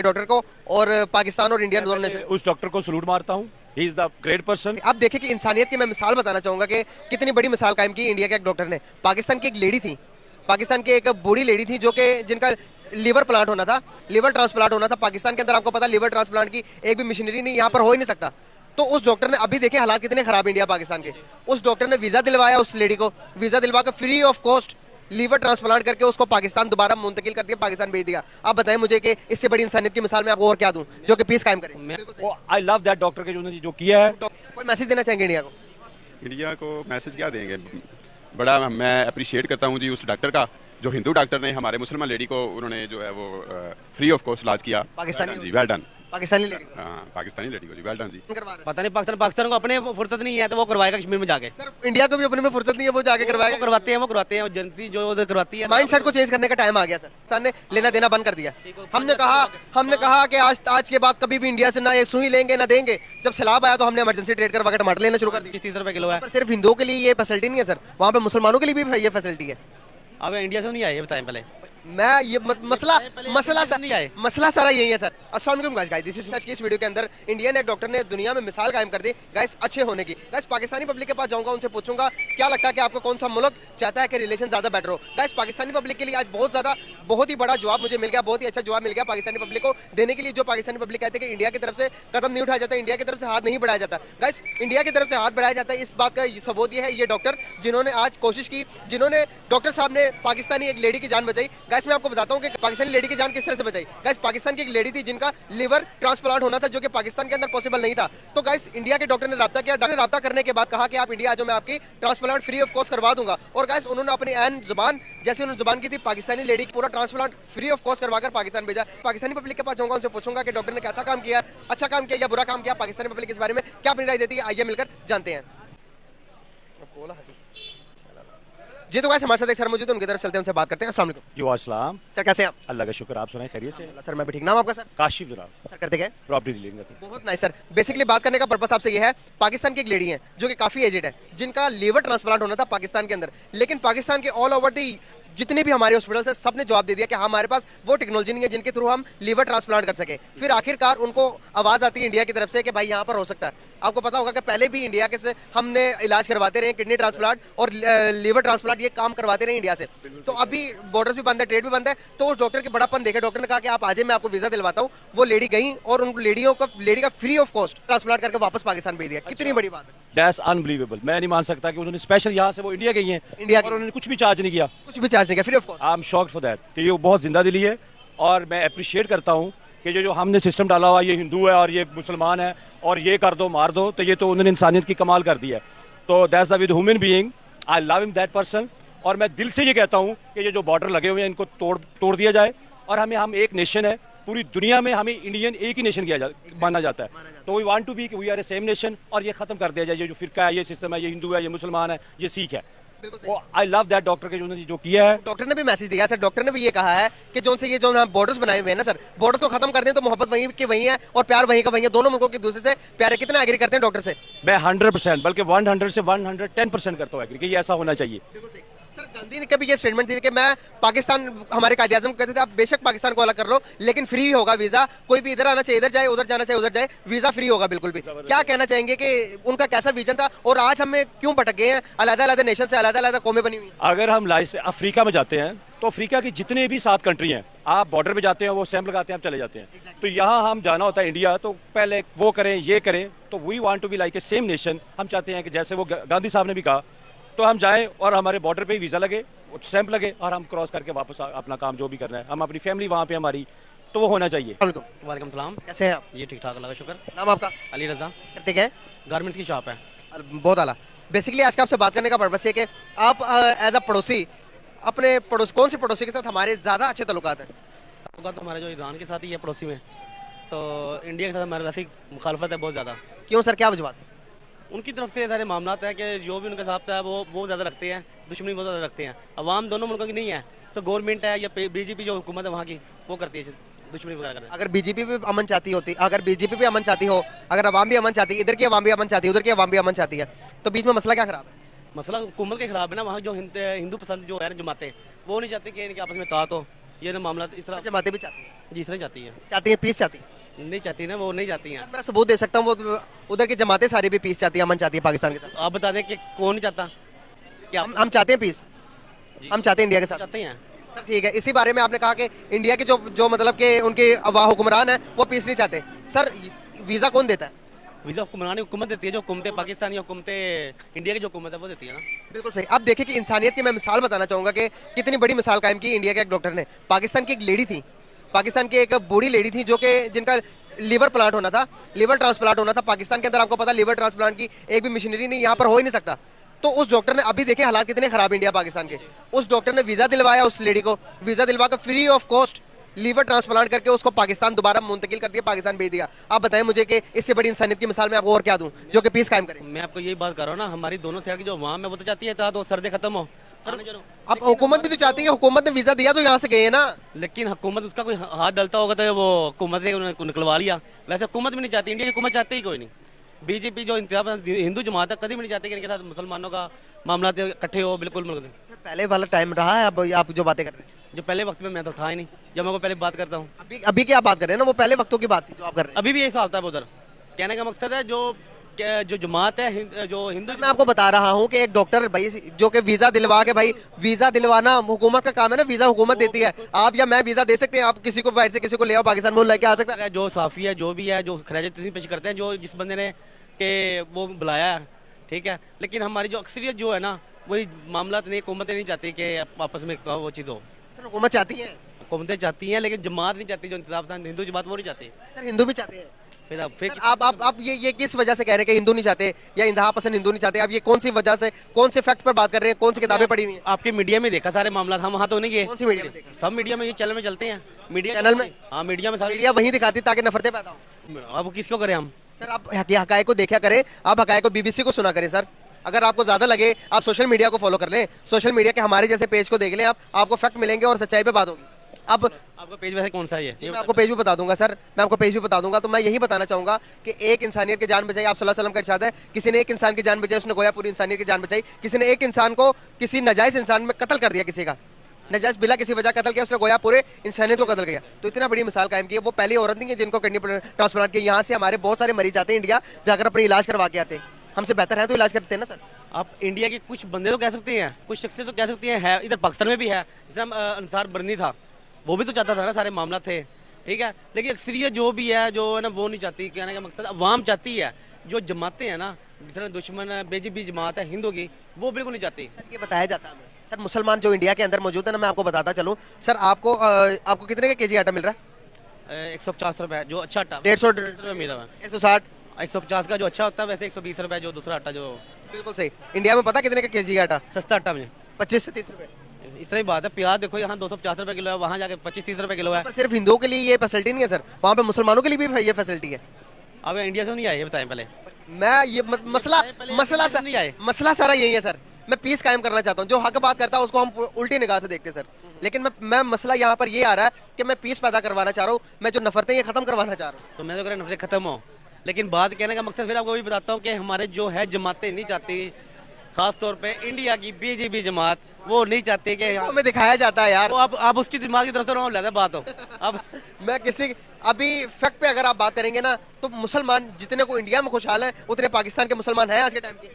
Doctor को और पाकिस्तान और इंडिया दोनों नेशन। उस डॉक्टर को सलूट मारता हूँ। He is the great person. आप देखें कि इंसानियत की मैं मिसाल बताना चाहूंगा कि कितनी बड़ी मिसाल कायम की इंडिया के एक डॉक्टर ने। पाकिस्तान की एक लेडी थी, पाकिस्तान की एक बूढ़ी लेडी थी जो कि जिनका लीवर प्लांट होना था, लीवर ट्रांसप्लांट होना था। पाकिस्तान के अंदर आपको पता लीवर ट्रांसप्लांट की एक भी मशीनरी नहीं, यहाँ पर हो ही नहीं सकता। तो उस डॉक्टर ने, अभी देखें हालात कितने खराब इंडिया पाकिस्तान के, उस डॉक्टर ने वीजा दिलवाया उस लेडी को, वीजा दिलवा कर free of cost liver transplant करके उसको पाकिस्तान दोबारा मुंतकिल कर दिया, पाकिस्तान भेज दिया। आप बताएं मुझे कि इससे बड़ी इंसानियत की मिसाल मैं आपको और क्या दूं जो कि पीस कायम करे। आई लव दैट डॉक्टर के जो किया है। कोई मैसेज देना चाहेंगे इंडिया को? इंडिया को मैसेज क्या देंगे, बड़ा मैं अप्रिशिएट करता हूँ जी उस डॉक्टर का, जो हिंदू डॉक्टर ने हमारे मुसलमान लेडी को उन्होंने जो है वो फ्री ऑफ कॉस्ट इलाज किया। पाकिस्तानी जी, वेल डन। पाकिस्तानी लेडी, हाँ, पाकिस्तानी लेडी को जी, वेल डन जी। पता नहीं पाकिस्तान को अपने फुर्सत नहीं है तो वो करवाएगा कश्मीर में जाके। सर इंडिया को भी अपने में फुर्सत नहीं है, वो जाके करवाएगा। वो करवाते हैं एजेंसी जो उधर करवाती है। माइंडसेट को चेंज करने का टाइम आ गया सर। सर ने लेना देना बंद कर दिया। हमने कहा कि आज के बाद कभी भी इंडिया से ना एक सुई लेंगे ना देंगे। जब सैलाब आया तो हमने इमरजेंसी ट्रेड करवा के टमाटर लेना शुरू कर दिया। 30 रुपए किलो है। पर सिर्फ हिंदुओं के लिए ये फैसिलिटी नहीं है सर, वहाँ पे मुसलमानों के लिए भी ये फैसिलिटी है। अब इंडिया से नहीं आए, ये बताएं पहले। मैं ये मसला सारा यही है सर। अस्सलाम वालेकुम गाइस, दिस इज सच की इस वीडियो के अंदर इंडियन एक डॉक्टर ने दुनिया में मिसाल कायम कर दी गाइस अच्छे होने की। गाइस पाकिस्तानी पब्लिक के पास जाऊंगा, उनसे पूछूंगा क्या लगता है कि आपको कौन सा मुल्क चाहता है कि रिलेशन ज्यादा बेटर हो। गाइस पाकिस्तानी पब्लिक के लिए आज बहुत ही बड़ा जवाब मुझे मिल गया, बहुत ही अच्छा जवाब मिल गया पाकिस्तानी पब्लिक को देने के लिए। जो पाकिस्तानी पब्लिक कहते हैं कि इंडिया की तरफ से कदम नहीं उठाया जाता, इंडिया की तरफ से हाथ नहीं बढ़ाया जाता। गाइस इंडिया की तरफ से हाथ बढ़ाया जाता है, इस बात का सबूत ये है ये डॉक्टर जिन्होंने आज कोशिश की, जिन्होंने डॉक्टर साहब ने पाकिस्तानी एक लेडी की जान बचाई। गाइस मैं आपको बताता हूँ कि पाकिस्तानी लेडी की जान किस तरह से बचाई। गाइस पाकिस्तान की एक लेडी थी जिनका लीवर ट्रांसप्लांट होना था, जो कि पाकिस्तान के अंदर पॉसिबल नहीं था। तो गाइस इंडिया के डॉक्टर ने राब्ता किया, डॉक्टर ने राब्ता करने के बाद कहा कि आप इंडिया आ जाओ, मैं आपकी ट्रांसप्लांट फ्री ऑफ कॉस्ट करवा दूंगा। और गाइस उन्होंने अपनी ऐन जुबान, जैसे उन्होंने जुबान की थी, पाकिस्तानी लेडी पूरा ट्रांसप्लांट फ्री ऑफ कॉस्ट करवाकर पाकिस्तान भेजा। पाकिस्तानी पब्लिक के पास जाऊंगा, उनसे पूछूंगा कि डॉक्टर ने कैसा काम किया, अच्छा काम किया या बुरा काम किया, पाकिस्तानी पब्लिक इस बारे में क्या अपनी राय देती है, आइए मिलकर जानते हैं। जी तो गाइस हमारे साथ एक सर मौजूद है, उनकी तरफ चलते हैं, उनसे बात करते हैं। अस्सलाम वालेकुम। वालेकुम। सर कैसे हैं आप? अल्लाह का शुक्र, आप सुनाए खैरियत से? सर मैं भी ठीक। नाम आपका सर? काशिफ जनाब। सर करते क्या है? प्रॉपर्टी डीलिंग करते हैं। बहुत नाइस सर। बेसिकली बात करने का पर्पस आपसे ये है, पाकिस्तान की एक लेडी है जो कि काफी एजेड है, जिनका लीवर ट्रांसप्लांट होना था पाकिस्तान के अंदर, लेकिन पाकिस्तान के ऑल ओवर दी जितने भी हमारे हॉस्पिटल है सब ने जवाब दे दिया कि हमारे पास वो टेक्नोलॉजी नहीं है जिनके थ्रू हम लीवर ट्रांसप्लांट कर सके। फिर आखिरकार उनको आवाज आती है इंडिया की तरफ से कि भाई यहाँ पर हो सकता है। आपको पता होगा कि पहले भी इंडिया के से हमने इलाज करवाते रहे, किडनी ट्रांसप्लांट और लीवर ट्रांसप्लांट, ये काम करवाते रहे इंडिया से। तो अभी बॉर्डर्स भी बंद है, ट्रेड भी बंद है। तो उस डॉक्टर के बड़ापन देखे, डॉक्टर ने कहा कि आप आज मैं आपको वीजा दिलवाता हूँ। वो लेडी गई और उन लेडी का फ्री ऑफ कॉस्ट ट्रांसप्लांट करके वापस पाकिस्तान भेज दिया। कितनी बड़ी बात है। That's unbelievable. मैं नहीं मान सकता कि उन्होंने स्पेशल यहाँ से वो इंडिया गई हैं, इंडिया और उन्होंने कुछ भी चार्ज नहीं किया, कुछ भी चार्ज नहीं किया, free of cost. I am shocked for that कि ये बहुत जिंदा दिली है। और मैं अप्रिशिएट करता हूँ कि जो हमने सिस्टम डाला हुआ, ये हिंदू है और ये मुसलमान है और ये कर दो मार दो, तो ये तो उन्होंने इंसानियत की कमाल कर दी है। तो that's the with human being, I love him that person. और मैं दिल से ये कहता हूँ कि ये जो बॉर्डर लगे हुए हैं इनको तोड़ दिया जाए। और हम एक नेशन है, पूरी दुनिया में हमें इंडियन एक ही नेशन माना जाता है। तो we want to be, we are a same nation. और ये खत्म कर दिया जाए, ये जो फिरका है, ये सिस्टम है, ये हिंदू है, ये मुसलमान है, ये सिख है। आई लव दैट डॉक्टर के जो किया है। डॉक्टर ने भी मैसेज दिया सर, डॉक्टर ने भी ये कहा है कि जो से ये जो बॉर्डर्स बनाए हुए हैं ना सर, बॉर्डर्स को खत्म कर दें तो मोहब्बत वहीं की वहीं है और प्यार वहीं का वहीं है। दोनों मुल्कों के दूसरे से प्यार है। कितना एग्री करते हैं डॉक्टर से? मैं 100% बल्कि 100 से 110% करता हूँ एग्री कि ये ऐसा होना चाहिए। सर गांधी ने कभी ये स्टेटमेंट दी कि मैं पाकिस्तान, हमारे कायदे आज़म कहते थे आप बेशक पाकिस्तान को अलग कर लो लेकिन फ्री होगा वीजा, कोई भी इधर आना चाहिए इधर जाए, उधर जाना चाहिए उधर जाए, वीजा फ्री होगा बिल्कुल भी। क्या कहना चाहेंगे कि उनका कैसा विजन था और आज हमें क्यों भटक गए हैं, अलग-अलग नेशन से अलग-अलग कौमें बनी हुई? अगर हम अफ्रीका में जाते हैं तो अफ्रीका की जितने भी 7 कंट्री हैं, आप बॉर्डर पे जाते हैं, वो स्टैंप लगाते हैं, आप चले जाते हैं। तो यहाँ हम जाना होता है इंडिया, तो पहले वो करें ये करें। तो we want to be like a same nation. हम चाहते हैं कि जैसे वो गांधी साहब ने भी कहा, तो हम जाएं और हमारे बॉर्डर पे ही वीज़ा लगे, स्टैंप लगे और हम क्रॉस करके वापस अपना काम जो भी करना है, हम अपनी फैमिली वहाँ पे हमारी, तो वो होना चाहिए। वालेकुम सलाम। कैसे हैं आप? ये ठीक ठाक, अल्लाह का शुक्र। नाम आपका? अली रजा। करते क्या है? गारमेंट्स की शॉप है। बहुत आला। बेसिकली आज का आपसे बात करने का पर्पस है कि आप एज अ पड़ोसी अपने कौन से पड़ोसी के साथ हमारे ज़्यादा अच्छे ताल्लुकात हैं? तो हमारे जो ईरान के साथ ही है पड़ोसी में, तो इंडिया के साथ हमारे वैसी मुखालफत है बहुत ज़्यादा। क्यों सर, क्या वजूहत? उनकी तरफ से सारे मामला है कि जो भी उनका साथ है वो ज़्यादा रखते हैं, दुश्मनी बहुत ज़्यादा रखते हैं। अवाम दोनों मुल्कों की नहीं है, तो गवर्नमेंट है या बीजेपी जो हुकूमत है वहाँ की, वो करती है दुश्मनी वगैरह। अगर बीजेपी भी अमन चाहती होती, अगर बीजेपी भी अमन चाहती हो, अगर अवाम भी अमन चाहती, इधर की अवाम भी अमन चाहती है, उधर की अवाम भी अमन चाहती है, तो बीच में मसला क्या खराब है? मसला हुकूमत के खिलाफ है ना। वहाँ जो हिंदू पसंद जो है जमाते, वो नहीं चाहते कि इनके आपस में तात हो, ये ना मामला इस तरह जमातें भी चाहती हैं, जी इस तरह जाती है, चाहती हैं पीस चाहती हैं। नहीं चाहती ना, वो नहीं चाहती हैं। मैं सबूत दे सकता हूँ, वो उधर की जमातें सारी भी पीस चाहती हैं, अमन चाहती है पाकिस्तान के साथ। आप बता दें कि कौन नहीं चाहता, क्या हम चाहते हैं पीस, हम चाहते हैं इंडिया के साथ। चाहते हैं? सर ठीक है, इसी बारे में आपने कहा कि इंडिया के जो मतलब कि उनके हुक्मरान है वो पीस नहीं चाहते। सर वीज़ा कौन देता है? वीज़ा हुक्मरानी हुकूमत देती है, जो हुकूमतें पाकिस्तान या हुकूमतें इंडिया की जो हुकूमत है वो देती है ना। बिल्कुल सही। अब देखिए कि इंसानियत की मैं मिसाल बताना चाहूँगा कि कितनी बड़ी मिसाल कायम की इंडिया के एक डॉक्टर ने। पाकिस्तान की एक लेडी थी, पाकिस्तान की एक बूढ़ी लेडी थी जो कि जिनका लीवर प्लांट होना था, लीवर ट्रांसप्लांट होना था। पाकिस्तान के अंदर आपको पता लीवर ट्रांसप्लांट की एक भी मशीनरी नहीं, यहाँ पर हो ही नहीं सकता। तो उस डॉक्टर ने, अभी देखें हालात कितने खराब इंडिया पाकिस्तान के, उस डॉक्टर ने वीज़ा दिलवाया उस लेडी को, वीज़ा दिलवा कर free of cost liver transplant करके उसको पाकिस्तान दोबारा मुंतकिल कर दिया, पाकिस्तान भेज दिया। आप बताएं मुझे कि इससे बड़ी इंसानियत की मिसाल मैं आपको और क्या दूं जो कि पीस कायम करे। मैं आपको यही बात कर रहा हूँ ना, हमारी दोनों साइड की जो अवाम है वो तो चाहती है तो सर्दे खत्म हो सर। अब हुकूमत भी तो चाहती है, हुकूमत ने वीज़ा दिया तो यहाँ से गए हैं ना। लेकिन हुकूमत उसका कोई हाथ डलता होगा तो वो हुकूमत ने उन्हें निकलवा लिया। वैसे हुकूमत भी नहीं चाहती, इंडिया की हुकूमत चाहती ही कोई नहीं। बीजेपी जो इंतजाम हिंदू जमात है कभी भी नहीं चाहती कि इनके साथ मुसलमानों का मामला इकट्ठे हो, बिल्कुल। सर पहले वाला टाइम रहा है, अब आप जो बातें कर रहे हैं, जो पहले वक्त में मैं तो था ही नहीं, जब मैं को पहले बात करता हूँ। अभी क्या बात कर रहे हैं ना, वो पहले वक्तों की बात थी जो आप कर रहे हैं। अभी भी यही हिसाब था उधर। कहने का मकसद है जो जमात है जो हिंदू, मैं आपको बता रहा हूँ कि एक डॉक्टर भाई जो कि वीज़ा दिलवा के, भाई वीज़ा दिलवाना हुकूमत का काम है ना, वीज़ा हुकूमत देती है। आप या मैं वीज़ा दे सकते हैं, आप किसी को बाहर से किसी को ले आओ पाकिस्तान बोल लेके आ सकता है। जो साफ़ी है जो भी है, जो खराज तहसीन पेश करते हैं, जो जिस बंदे ने के वो बुलाया है, ठीक है। लेकिन हमारी जो अक्सरियत जो है ना, वही मामला नहीं, हुकूमतें नहीं चाहती कि आपस में वो चीज़ हो। सर हुकूमत चाहती है, हुकूमतें चाहती हैं, लेकिन जमात नहीं चाहती, जो इंतजाम था हिंदू जमात वो नहीं चाहती। सर हिंदू भी चाहते हैं। फिर सर आप ये किस वजह से कह रहे हैं कि हिंदू नहीं चाहते या इंतहा पसंद हिंदू नहीं चाहते? आप ये कौन सी वजह से, कौन से फैक्ट पर बात कर रहे हैं, कौन सी किताबें पढ़ी हुई हैं? आपके मीडिया में देखा सारे मामला, हम वहाँ तो नहीं गए। कौन सी मीडिया में देखा? सब मीडिया में, ये चैनल में चलते हैं, मीडिया चैनल में? हाँ मीडिया में सारे। मीडिया वही दिखाती ताकि नफरतें पैदा हो। अब किसको करें हम? सर आप हकायक को देखा करें, आप हकायक को बीबीसी को सुना करें। सर अगर आपको ज़्यादा लगे आप सोशल मीडिया को फॉलो कर लें, सोशल मीडिया के हमारे जैसे पेज को देख लें, आपको फैक्ट मिलेंगे और सच्चाई पे बात होगी। अब आपका पेज वैसे कौन सा है? मैं आपको पेज भी बता दूंगा सर, मैं आपको पेज भी बता दूंगा। तो मैं यही बताना चाहूंगा कि एक इंसानियत की जान बचाई, आप सल्लल्लाहु अलैहि वसल्लम का इरशाद है, किसी ने एक इंसान की जान बचाई उसने गोया पूरी इंसानियत की जान बचाई। किसी ने एक इंसान को किसी नाजायज़ इंसान में कत्ल कर दिया, किसी का नजायज़ बिला किसी वजह कत्ल किया, उसने गोया पूरे इंसानियत को कत्ल किया। तो इतना बड़ी मिसाल कायम की है। वो पहली औरत नहीं है जिनको किडनी ट्रांसप्लांट किया। यहाँ से हमारे बहुत सारे मरीज आते हैं इंडिया, जाकर अपने इलाज करवा के आते हैं। हमसे बेहतर है तो इलाज करते हैं ना सर। आप इंडिया के कुछ बंदे तो कह सकते हैं, कुछ शख्सियत तो कह सकती हैं, है इधर पाकिस्तान में भी है। जैसे अंसार बरनी था, वो भी तो चाहता था ना, सारे मामला थे, ठीक है। लेकिन अक्सरियत जो भी है जो है ना, वो नहीं चाहती। कहने का मकसद अवाम चाहती है, जो जमातें हैं ना, जितना दुश्मन है बीजेपी जमात है हिंदू की, वो बिल्कुल नहीं चाहती। सर ये बताया जाता है हमें सर, मुसलमान जो इंडिया के अंदर मौजूद है ना, मैं आपको बताता चलूँ सर, आपको कितने का केजी आटा मिल रहा है? 150 रुपये जो अच्छा आटा, 150 रुपये मिला है। 160 150 का जो अच्छा होता है, वैसे 120 रुपये जो दूसरा आटा जो बिल्कुल सही। इंडिया में पता कितने का केजी आटा? सस्ता आटा मुझे 25 से 30 रुपए। इस तरह ही बात है। प्याज देखो यहाँ 250 रुपये किलो है, वहाँ जाके 25-30 रुपये किलो है। पर सिर्फ हिंदुओं के लिए ये फैसिलिटी नहीं है सर, वहाँ पे मुसलमानों के लिए भी ये फैसिलिटी है। अब इंडिया से नहीं आए, ये बताएं पहले। मैं ये मसला सारा यही है सर। मैं पीस कायम करना चाहता हूँ। जो हक बात करता है उसको हम उल्टी निगाह से देखते हैं सर। लेकिन मैं मसला यहाँ पर ये आ रहा है कि मैं पीस पैदा करवाना चाह रहा हूँ, मैं जो नफरतें ये खत्म करवाना चाह रहा हूँ। तो मैं तो कह रहा नफरत खत्म हो, लेकिन बात कहने का मकसद फिर आपको भी बताता हूँ कि हमारे जो है जमातें नहीं चाहती, खास तौर पे इंडिया की बीजेपी जमात, वो नहीं चाहती कि हमें दिखाया जाता है यार। वो आप उसकी दिमाग की तरफ से रहो, लेते बात हो। अब मैं किसी अभी फैक्ट पे अगर आप बात करेंगे ना, तो मुसलमान जितने को इंडिया में खुशहाल है उतने पाकिस्तान के मुसलमान हैं आज के टाइम के।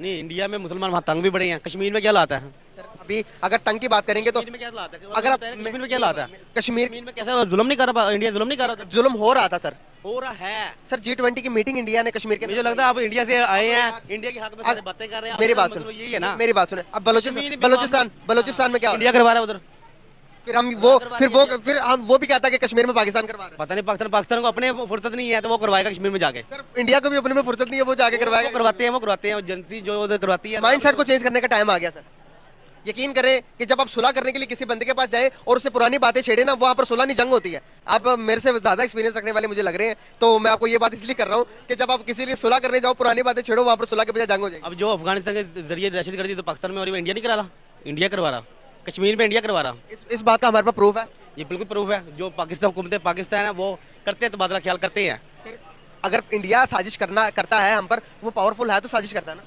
नहीं, इंडिया में मुसलमान वहाँ तंग भी बड़े हैं। कश्मीर में क्या लाता है सर अभी अगर तंग की बात करेंगे तो कश्मीर में क्या लाता है? अगर कश्मीर में क्या लाता है? कश्मीर में कैसे जुल्म नहीं कर रहा, इंडिया जुल्म नहीं कर रहा था? जुल्म हो रहा था सर, हो रहा है सर। G20 की मीटिंग इंडिया ने कश्मीर के, मुझे लगता है आप इंडिया से आए हैं, इंडिया के हक में सारी बातें कर रहे हैं। मेरी बात मतलब सुन, यही है ना, मेरी बात सुने। अब बलोचिस्तान में क्या हो रहा है? इंडिया करवा रहा है उधर। फिर हम वो भी कहता है कि कश्मीर में पाकिस्तान करवा रहा है। पता नहीं, पाकिस्तान को अपने फुर्सत नहीं है तो वो करवाएगा कश्मीर में जाके। सर इंडिया को भी अपने में फुर्सत नहीं है, वो जाके वो करवाएगा। करवाते हैं एजेंसी जो उधर करवाती है। माइंडसेट को चेंज करने का टाइम आ गया सर। यकीन करें कि जब आप सुलह करने के लिए किसी बंदे के पास जाए और उससे पुरानी बातें छेड़े ना, वहाँ पर सुलह नहीं जंग होती है। आप मेरे से ज्यादा एक्सपीरियंस रखने वाले मुझे लग रहे हैं, तो मैं आपको ये बात इसलिए कर रहा हूँ कि जब आप किसी लिए सुलह करने जाओ, पुरानी बातें छेड़ो, वहाँ पर सुलह के बजाय जंग हो जाएगी। अब जो अफगानिस्तान के जरिए दहशत गर्दी तो पाकिस्तान में हो रही है, इंडिया नहीं करा रहा, इंडिया करवा रहा। कश्मीर में इंडिया करवा रहा। इस बात का हमारे पास प्रूफ है। ये बिल्कुल प्रूफ है। जो पाकिस्तान हुकूमत पाकिस्तान है वो करते हैं, तबादला ख्याल करते हैं। अगर इंडिया साजिश करता है हम पर, वो पावरफुल है तो साजिश करता है ना।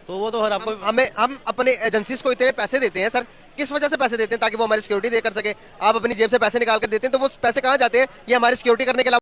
तो वो तो हर आपको हम अपने एजेंसीज को इतने पैसे देते हैं सर किस वजह से पैसे देते हैं? ताकि वो हमारी सिक्योरिटी दे कर सके। आप अपनी जेब से पैसे निकाल कर देते हैं तो वो पैसे कहाँ जाते हैं? ये हमारी सिक्योरिटी करने के अलावा